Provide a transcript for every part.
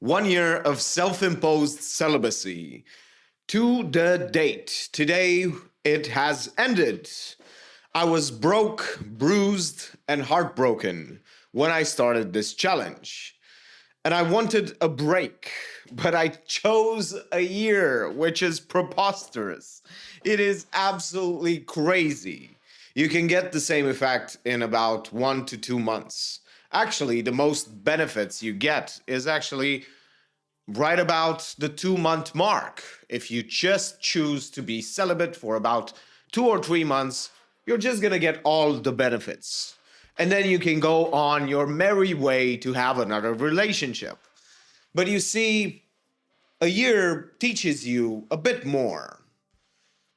1 year of self imposed celibacy to the date. Today, it has ended. I was broke, bruised, and heartbroken when I started this challenge. And I wanted a break, but I chose a year, which is preposterous. It is absolutely crazy. You can get the same effect in about 1 to 2 months. Actually, the most benefits you get is actually right about the 2 month mark. If you just choose to be celibate for about 2 or 3 months, you're just gonna get all the benefits. And then you can go on your merry way to have another relationship. But you see, a year teaches you a bit more.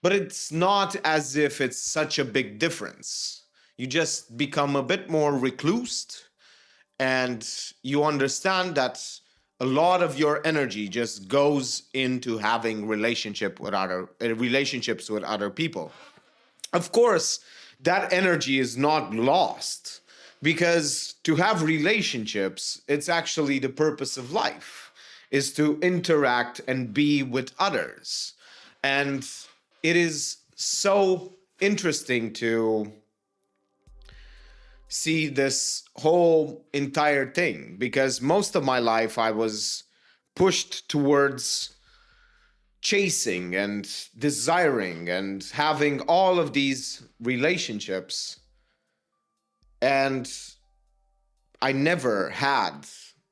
But it's not as if it's such a big difference. You just become a bit more reclused and you understand that a lot of your energy just goes into having relationships with other people. Of course, that energy is not lost because to have relationships, it's actually the purpose of life is to interact and be with others. And it is so interesting to see this whole entire thing because most of my life I was pushed towards chasing and desiring and having all of these relationships. And I never had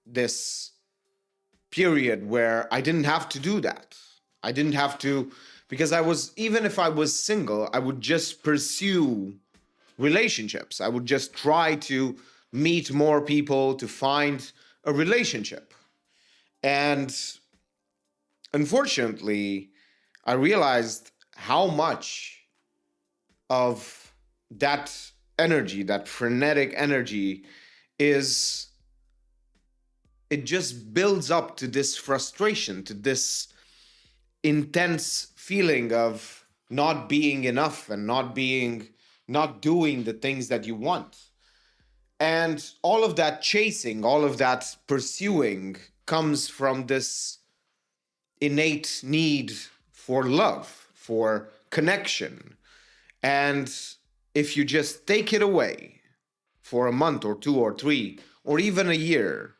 this period where I didn't have to do that. I didn't have to, because even if I was single, I would just pursue relationships. I would just try to meet more people to find a relationship. And unfortunately, I realized how much of that energy, that frenetic energy, is it just builds up to this frustration, to this intense feeling of not being enough and not doing the things that you want. And all of that chasing, all of that pursuing comes from this innate need for love, for connection. And if you just take it away for a month or 2 or 3 or even a year,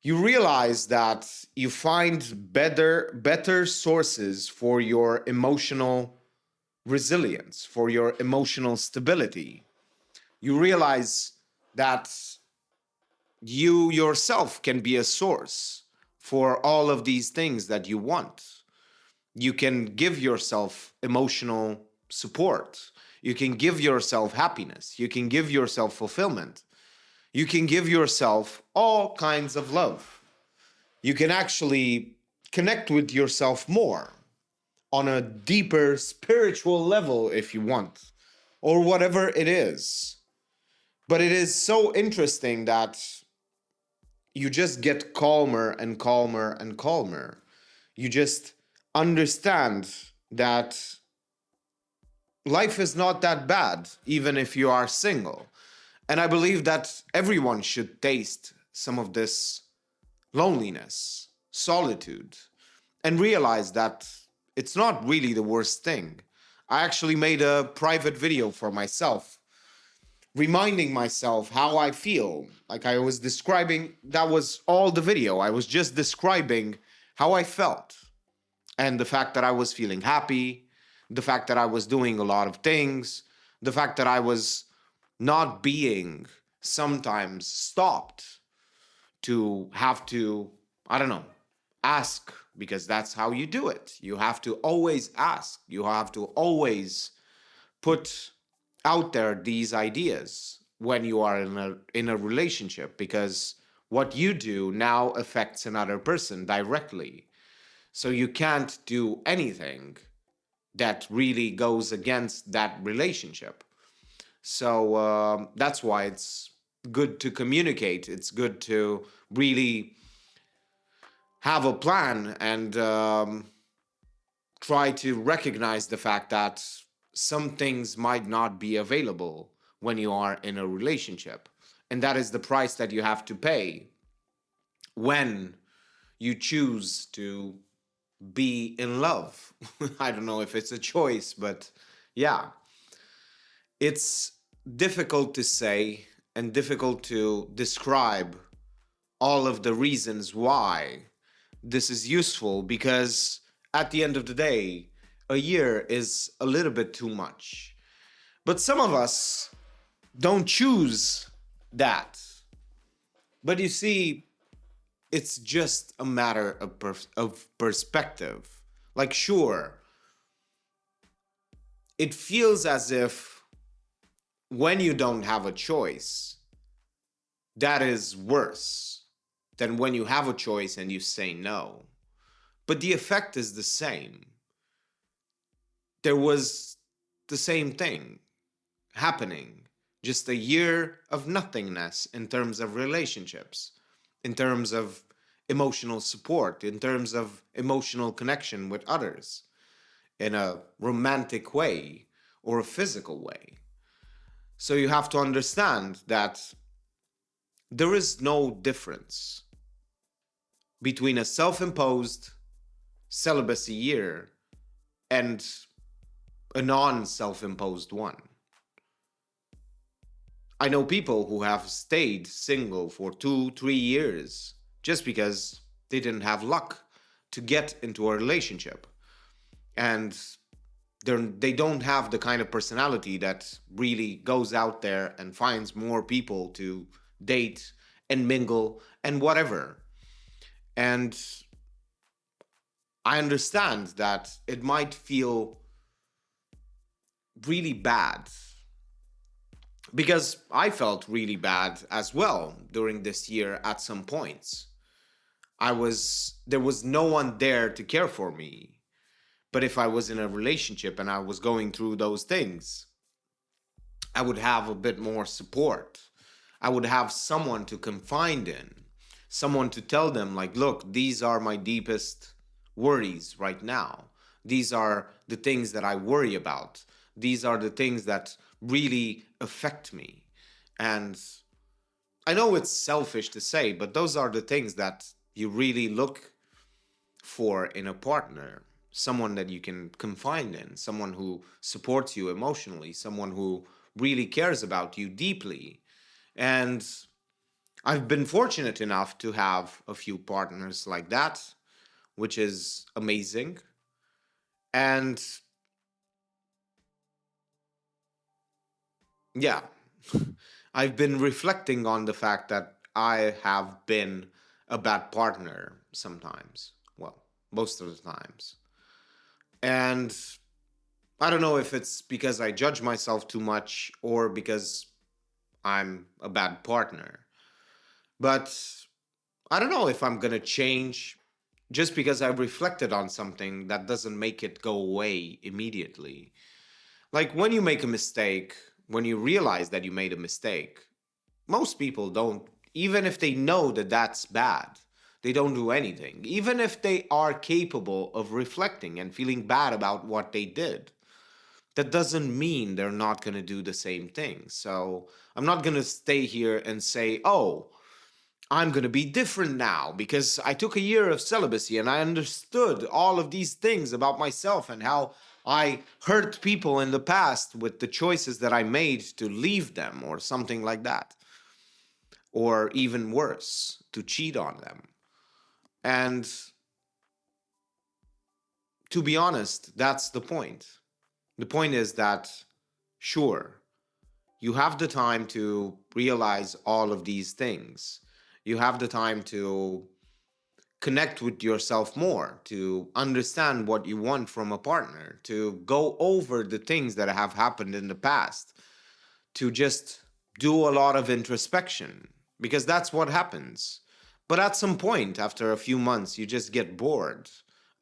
you realize that you find better sources for your emotional resilience, for your emotional stability. You realize that you yourself can be a source for all of these things that you want. You can give yourself emotional support. You can give yourself happiness. You can give yourself fulfillment. You can give yourself all kinds of love. You can actually connect with yourself more on a deeper spiritual level if you want, or whatever it is. But it is so interesting that you just get calmer and calmer and calmer. You just understand that life is not that bad, even if you are single. And I believe that everyone should taste some of this loneliness, solitude, and realize that it's not really the worst thing. I actually made a private video for myself, reminding myself how I feel. Like I was describing, that was all the video. I was just describing how I felt and the fact that I was feeling happy, the fact that I was doing a lot of things, the fact that I was not being sometimes stopped to have to, I don't know, ask, because that's how you do it. You have to always ask. You have to always put out there these ideas when you are in a relationship, because what you do now affects another person directly. So you can't do anything that really goes against that relationship. So that's why it's good to communicate. It's good to really have a plan and try to recognize the fact that some things might not be available when you are in a relationship. And that is the price that you have to pay when you choose to be in love. I don't know if it's a choice, but yeah, it's difficult to say and difficult to describe all of the reasons why this is useful, because at the end of the day, a year is a little bit too much. But some of us don't choose that. But you see, it's just a matter of, of perspective. Like, sure, it feels as if when you don't have a choice, that is worse than when you have a choice and you say no. But the effect is the same. There was the same thing happening, just a year of nothingness in terms of relationships, in terms of emotional support, in terms of emotional connection with others, in a romantic way or a physical way. So you have to understand that there is no difference between a self imposed celibacy year and a non self imposed one. I know people who have stayed single for 2, 3 years just because they didn't have luck to get into a relationship. And they don't have the kind of personality that really goes out there and finds more people to date and mingle and whatever. And I understand that it might feel really bad, because I felt really bad as well during this year at some points. There was no one there to care for me. But if I was in a relationship and I was going through those things, I would have a bit more support. I would have someone to confide in, someone to tell them, like, look, these are my deepest worries right now. These are the things that I worry about. These are the things that really affect me. And I know it's selfish to say, but those are the things that you really look for in a partner. Someone that you can confide in, someone who supports you emotionally, someone who really cares about you deeply. And I've been fortunate enough to have a few partners like that, which is amazing. And yeah, I've been reflecting on the fact that I have been a bad partner sometimes. Well, most of the times. And I don't know if it's because I judge myself too much or because I'm a bad partner. But I don't know if I'm going to change just because I've reflected on something. That doesn't make it go away immediately. Like when you make a mistake, when you realize that you made a mistake, most people don't, even if they know that that's bad, they don't do anything. Even if they are capable of reflecting and feeling bad about what they did, that doesn't mean they're not going to do the same thing. So I'm not going to stay here and say, oh, I'm going to be different now because I took a year of celibacy and I understood all of these things about myself and how I hurt people in the past with the choices that I made to leave them or something like that. Or even worse, to cheat on them. And to be honest, that's the point. The point is that, sure, you have the time to realize all of these things. You have the time to connect with yourself more, to understand what you want from a partner, to go over the things that have happened in the past, to just do a lot of introspection, because that's what happens. But at some point, after a few months, you just get bored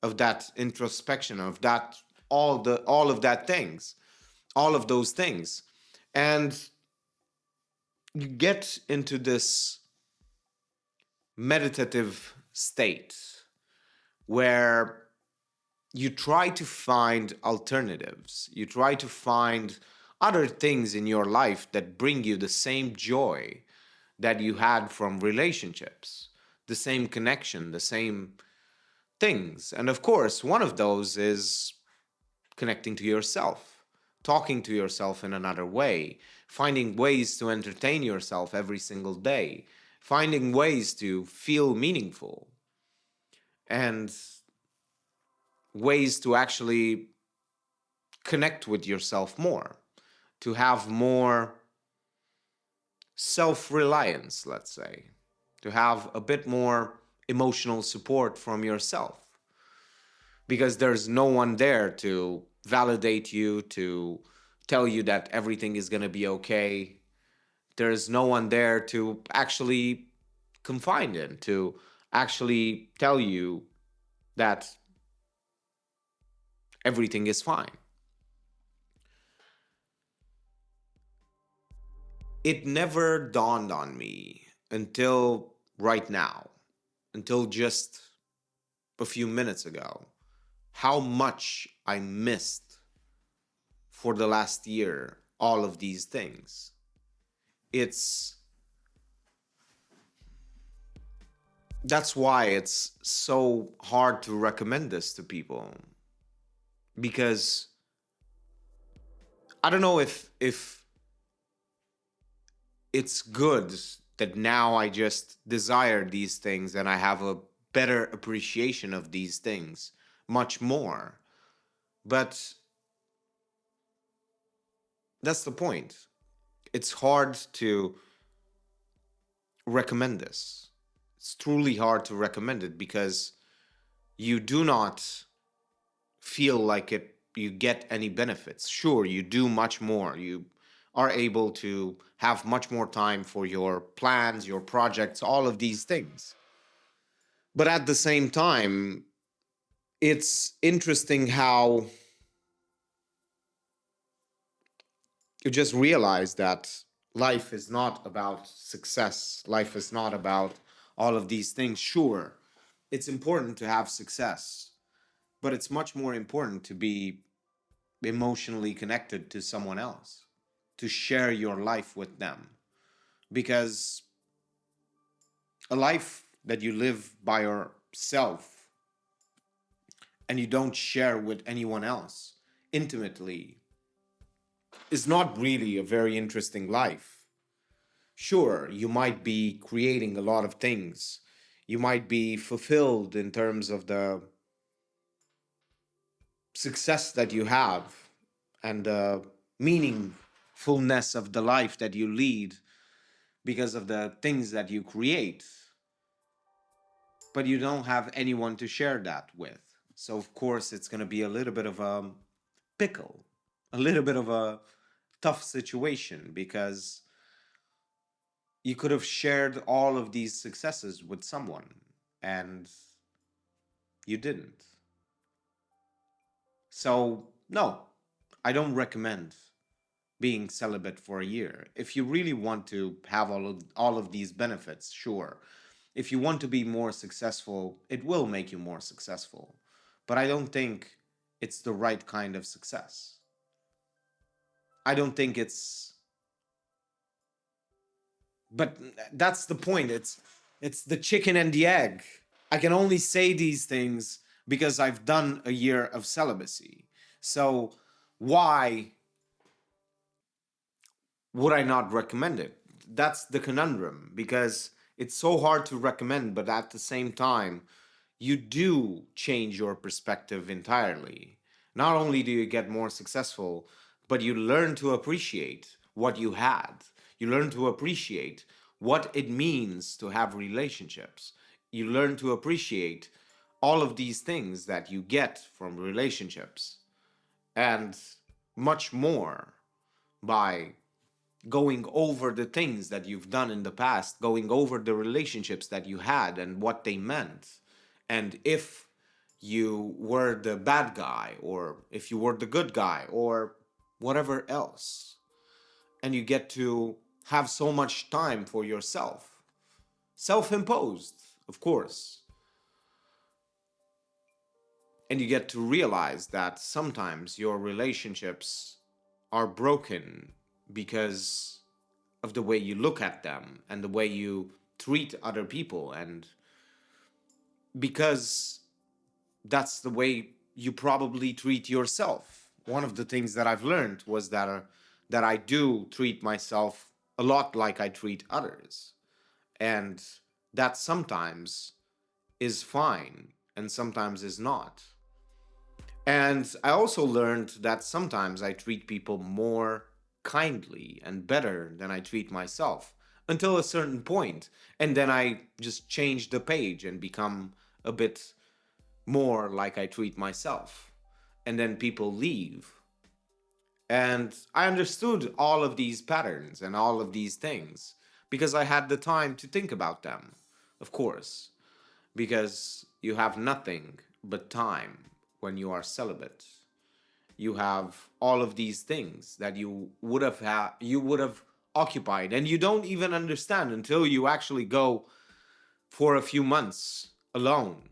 of that introspection, of that all of that things, all of those things. And you get into this meditative state where you try to find alternatives. You try to find other things in your life that bring you the same joy that you had from relationships, the same connection, the same things. And of course, one of those is connecting to yourself, talking to yourself in another way, finding ways to entertain yourself every single day, finding ways to feel meaningful, and ways to actually connect with yourself more, to have more self reliance, let's say, to have a bit more emotional support from yourself, because there's no one there to validate you, to tell you that everything is going to be okay. There's no one there to actually confide in, to actually tell you that everything is fine. It never dawned on me until right now, until just a few minutes ago, how much I missed for the last year all of these things. It's That's why it's so hard to recommend this to people, because I don't know if it's good that now I just desire these things and I have a better appreciation of these things much more. But that's the point. It's hard to recommend this. It's truly hard to recommend it because you do not feel like you get any benefits. Sure, you do much more. You are able to have much more time for your plans, your projects, all of these things. But at the same time, it's interesting how you just realize that life is not about success. Life is not about all of these things. Sure, it's important to have success, but it's much more important to be emotionally connected to someone else, to share your life with them. Because a life that you live by yourself and you don't share with anyone else intimately is not really a very interesting life. Sure, you might be creating a lot of things. You might be fulfilled in terms of the success that you have and the meaningfulness of the life that you lead because of the things that you create, but you don't have anyone to share that with. So, of course, it's going to be a little bit of a pickle, a little bit of a tough situation because you could have shared all of these successes with someone and you didn't. So, no, I don't recommend being celibate for a year. If you really want to have all of these benefits, sure. If you want to be more successful, it will make you more successful. But I don't think it's the right kind of success. I don't think it's but that's the point. It's the chicken and the egg. I can only say these things because I've done a year of celibacy. So why would I not recommend it? That's the conundrum because it's so hard to recommend, but at the same time, you do change your perspective entirely. Not only do you get more successful, but you learn to appreciate what you had. You learn to appreciate what it means to have relationships. You learn to appreciate all of these things that you get from relationships and much more by going over the things that you've done in the past, going over the relationships that you had and what they meant. And if you were the bad guy, or if you were the good guy, or whatever else. And you get to have so much time for yourself. Self imposed, of course. And you get to realize that sometimes your relationships are broken because of the way you look at them and the way you treat other people and because that's the way you probably treat yourself. One of the things that I've learned was that I do treat myself a lot like I treat others, and that sometimes is fine and sometimes is not. And I also learned that sometimes I treat people more kindly and better than I treat myself until a certain point, and then I just change the page and become a bit more like I treat myself. And then people leave. And I understood all of these patterns and all of these things because I had the time to think about them, of course, because you have nothing but time when you are celibate. You have all of these things that you would have occupied, and you don't even understand until you actually go for a few months alone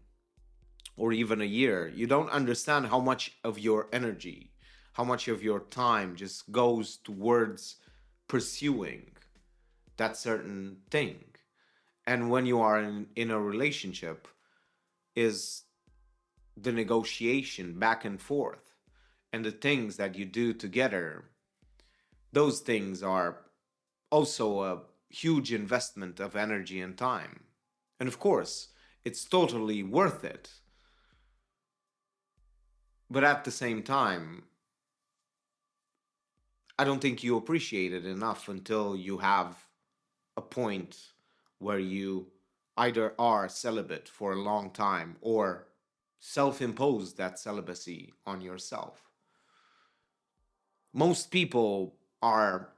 or even a year. You don't understand how much of your energy, how much of your time just goes towards pursuing that certain thing. And when you are in a relationship, is the negotiation back and forth and the things that you do together. Those things are also a huge investment of energy and time. And of course, it's totally worth it. But at the same time, I don't think you appreciate it enough until you have a point where you either are celibate for a long time or self impose that celibacy on yourself. Most people are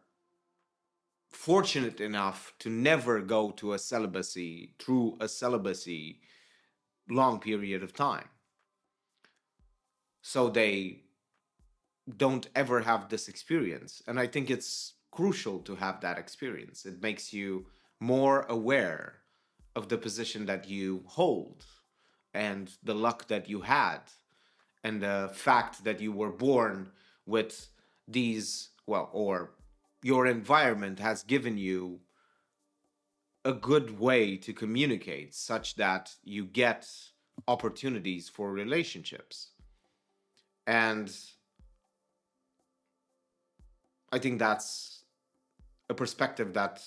fortunate enough to never go to a celibacy through a celibacy long period of time. So they don't ever have this experience. And I think it's crucial to have that experience. It makes you more aware of the position that you hold and the luck that you had and the fact that you were born with these, well, or your environment has given you a good way to communicate such that you get opportunities for relationships. And I think that's a perspective that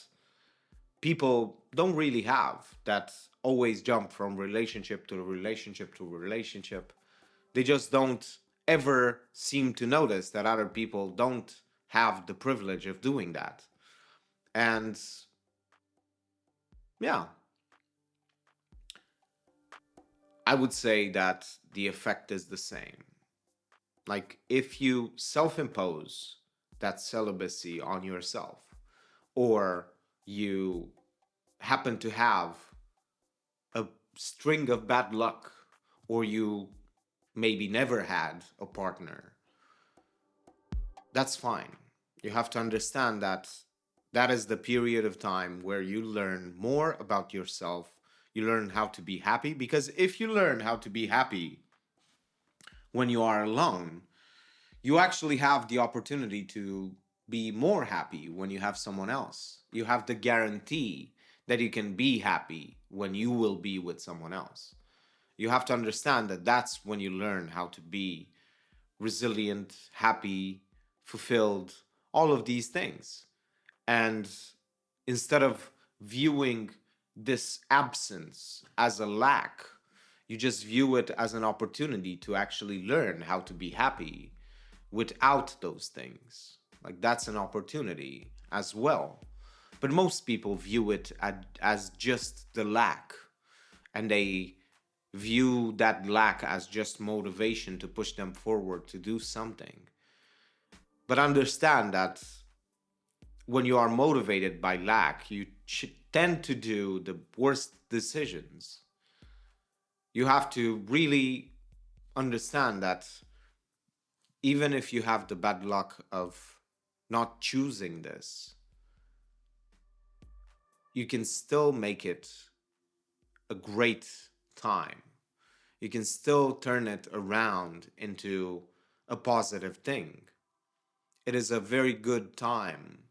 people don't really have, that always jump from relationship to relationship to relationship. They just don't ever seem to notice that other people don't have the privilege of doing that. And yeah, I would say that the effect is the same. Like if you self impose that celibacy on yourself, or you happen to have a string of bad luck, or you maybe never had a partner, that's fine. You have to understand that that is the period of time where you learn more about yourself. You learn how to be happy, because if you learn how to be happy when you are alone, you actually have the opportunity to be more happy when you have someone else. You have the guarantee that you can be happy when you will be with someone else. You have to understand that that's when you learn how to be resilient, happy, fulfilled, all of these things. And instead of viewing this absence as a lack, you just view it as an opportunity to actually learn how to be happy without those things. Like that's an opportunity as well. But most people view it as just the lack, and they view that lack as just motivation to push them forward to do something. But understand that when you are motivated by lack, you tend to do the worst decisions. You have to really understand that even if you have the bad luck of not choosing this, you can still make it a great time. You can still turn it around into a positive thing. It is a very good time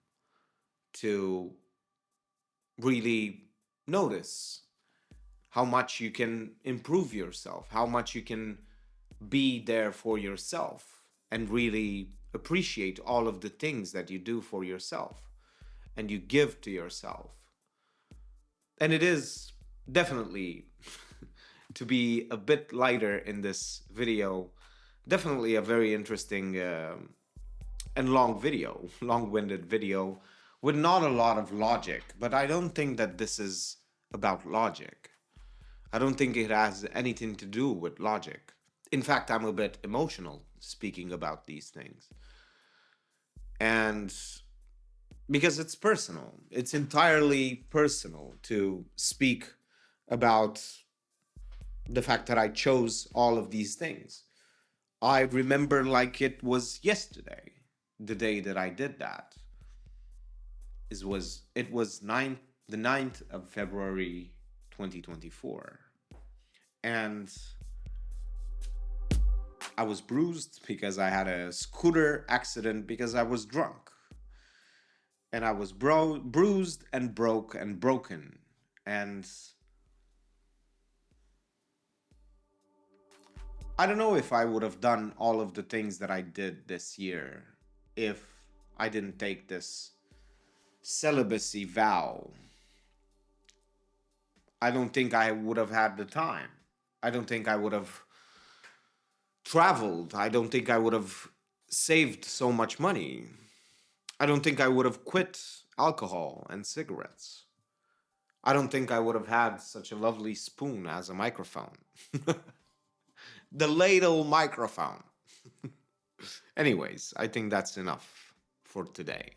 to really notice how much you can improve yourself, how much you can be there for yourself and really appreciate all of the things that you do for yourself and you give to yourself. And it is definitely, to be a bit lighter in this video, definitely a very interesting and long video, long-winded video with not a lot of logic. But I don't think that this is about logic. I don't think it has anything to do with logic. In fact, I'm a bit emotional speaking about these things. And because it's personal, it's entirely personal to speak about the fact that I chose all of these things. I remember like it was yesterday, the day that I did that. It was the 9th of February 2024. And I was bruised because I had a scooter accident because I was drunk. And I was bruised and broke and broken. And I don't know if I would have done all of the things that I did this year if I didn't take this celibacy vow. I don't think I would have had the time. I don't think I would have traveled. I don't think I would have saved so much money. I don't think I would have quit alcohol and cigarettes. I don't think I would have had such a lovely spoon as a microphone. The ladle microphone. Anyways, I think that's enough for today.